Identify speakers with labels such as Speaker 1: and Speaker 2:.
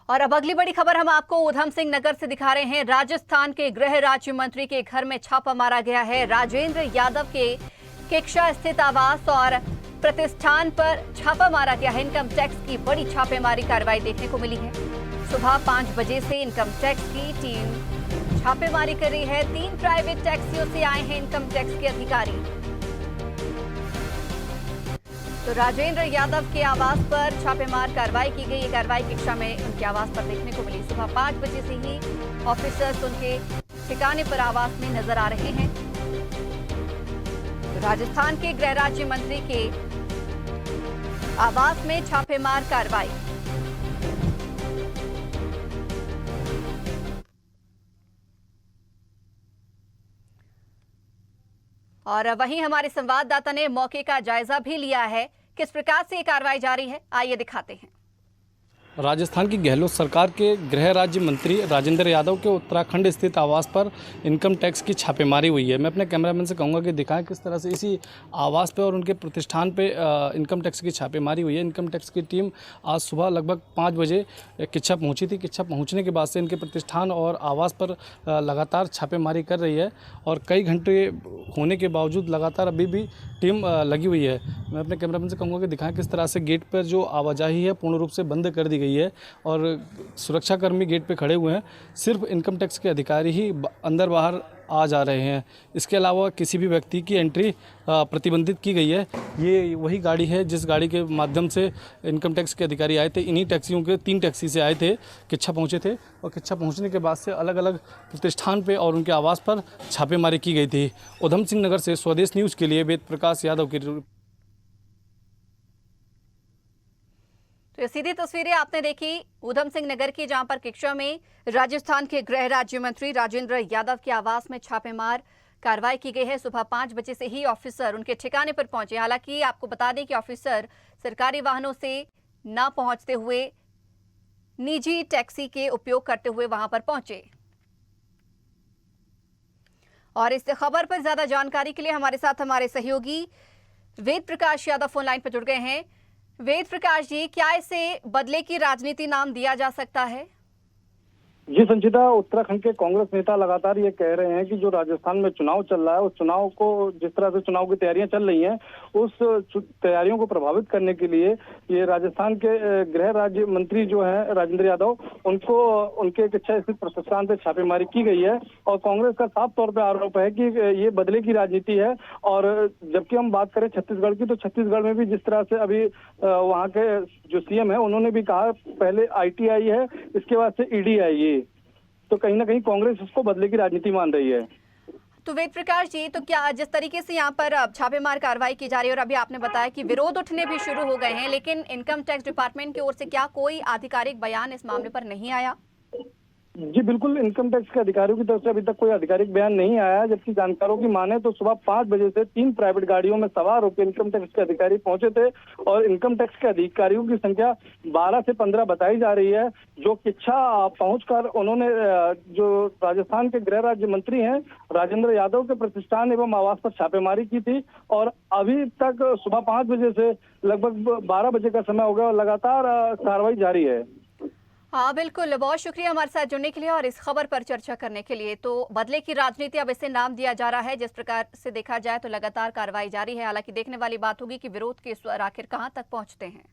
Speaker 1: और अब अगली बड़ी खबर हम आपको ऊधम सिंह नगर से दिखा रहे हैं। राजस्थान के गृह राज्य मंत्री के घर में छापा मारा गया है। राजेंद्र यादव के किक्षा स्थित आवास और प्रतिष्ठान पर छापा मारा गया है। इनकम टैक्स की बड़ी छापेमारी कार्रवाई देखने को मिली है। सुबह 5 बजे से इनकम टैक्स की टीम छापेमारी कर रही है। 3 प्राइवेट टैक्सियों से आए हैं इनकम टैक्स के अधिकारी। तो राजेंद्र यादव के आवास पर छापेमार कार्रवाई की गई। ये कार्रवाई किक्षा में उनके आवास पर देखने को मिली। सुबह 5 बजे से ही ऑफिसर्स उनके ठिकाने पर आवास में नजर आ रहे हैं। तो राजस्थान के गृह राज्य मंत्री के आवास में छापेमार कार्रवाई। और वहीं हमारे संवाददाता ने मौके का जायजा भी लिया है। किस प्रकार से ये कार्रवाई जारी है, आइए दिखाते हैं।
Speaker 2: राजस्थान की गहलोत सरकार के गृह राज्य मंत्री राजेंद्र यादव के उत्तराखंड स्थित आवास पर इनकम टैक्स की छापेमारी हुई है। मैं अपने कैमरामैन से कहूँगा कि दिखाएं किस तरह से इसी आवास पे और उनके प्रतिष्ठान पे इनकम टैक्स की छापेमारी हुई है। इनकम टैक्स की टीम आज सुबह लगभग 5 बजे किच्छा पहुंची थी। किच्छा पहुंचने के बाद से इनके प्रतिष्ठान और आवास पर लगातार छापेमारी कर रही है और कई घंटे होने के बावजूद लगातार अभी भी टीम लगी हुई है। मैं अपने कैमरामैन से कहूँगा कि दिखाएं किस तरह से गेट पर जो आवाजाही है पूर्ण रूप से बंद कर दी गई है और सुरक्षाकर्मी गेट पे खड़े हुए हैं। सिर्फ इनकम टैक्स के अधिकारी ही अंदर बाहर आ जा रहे हैं। इसके अलावा किसी भी व्यक्ति की एंट्री प्रतिबंधित की गई है। ये वही गाड़ी है जिस गाड़ी के माध्यम से इनकम टैक्स के अधिकारी आए थे। इन्हीं टैक्सियों के 3 टैक्सी से आए थे, किच्छा पहुंचे थे और किच्छा पहुंचने के बाद से अलग अलग प्रतिष्ठान पे और उनके आवास पर छापेमारी की गई थी। ऊधम सिंह नगर से स्वदेश न्यूज़ के लिए वेद प्रकाश यादव की।
Speaker 1: तो ये सीधी तस्वीरें आपने देखी ऊधम सिंह नगर की, जहां पर किक्षा में राजस्थान के गृह राज्य मंत्री राजेंद्र यादव के आवास में छापेमार कार्रवाई की गई है। सुबह 5 बजे से ही ऑफिसर उनके ठिकाने पर पहुंचे। हालांकि आपको बता दें कि ऑफिसर सरकारी वाहनों से न पहुंचते हुए निजी टैक्सी के उपयोग करते हुए वहां पर पहुंचे। और इस खबर पर ज्यादा जानकारी के लिए हमारे साथ हमारे सहयोगी वेद प्रकाश यादव फोन लाइन पर जुड़ गए हैं। वेद प्रकाश जी, क्या इसे बदले की राजनीति नाम दिया जा सकता है?
Speaker 3: जी संचिता, उत्तराखंड के कांग्रेस नेता लगातार ये कह रहे हैं कि जो राजस्थान में चुनाव चल रहा है उस चुनाव को, जिस तरह से चुनाव की तैयारियां चल रही हैं, उस तैयारियों को प्रभावित करने के लिए ये राजस्थान के गृह राज्य मंत्री जो है राजेंद्र यादव, उनको उनके किच्छा स्थित प्रतिष्ठान पे छापेमारी की गई है। और कांग्रेस का साफ तौर पर आरोप है कि ये बदले की राजनीति है। और जबकि हम बात करें छत्तीसगढ़ की, तो छत्तीसगढ़ में भी जिस तरह से अभी वहाँ के जो सीएम है उन्होंने भी कहा पहले ITI है, इसके बाद से ED आएगी। तो कहीं ना कहीं कांग्रेस उसको बदले की राजनीति मान रही है।
Speaker 1: तो वेद प्रकाश जी, तो क्या जिस तरीके से यहाँ पर छापेमार कार्रवाई की जा रही है और अभी आपने बताया कि विरोध उठने भी शुरू हो गए हैं, लेकिन इनकम टैक्स डिपार्टमेंट की ओर से क्या कोई आधिकारिक बयान इस मामले पर नहीं आया?
Speaker 3: जी बिल्कुल, इनकम टैक्स के अधिकारियों की तरफ से अभी तक कोई आधिकारिक बयान नहीं आया। जबकि जानकारों की माने तो सुबह 5 बजे से 3 प्राइवेट गाड़ियों में सवार होकर इनकम टैक्स के अधिकारी पहुंचे थे और इनकम टैक्स के अधिकारियों की संख्या 12 से 15 बताई जा रही है। जो किच्छा पहुंचकर उन्होंने जो राजस्थान के गृह राज्य मंत्री हैं राजेंद्र यादव के प्रतिष्ठान एवं आवास पर छापेमारी की थी। और अभी तक सुबह 5 बजे से लगभग 12 बजे का समय हो गया और लगातार कार्रवाई जारी है।
Speaker 1: हाँ बिल्कुल, बहुत शुक्रिया हमारे साथ जुड़ने के लिए और इस खबर पर चर्चा करने के लिए। तो बदले की राजनीति अब इसे नाम दिया जा रहा है। जिस प्रकार से देखा जाए तो लगातार कार्रवाई जारी है। हालांकि देखने वाली बात होगी कि विरोध के स्वर आखिर कहां तक पहुंचते हैं।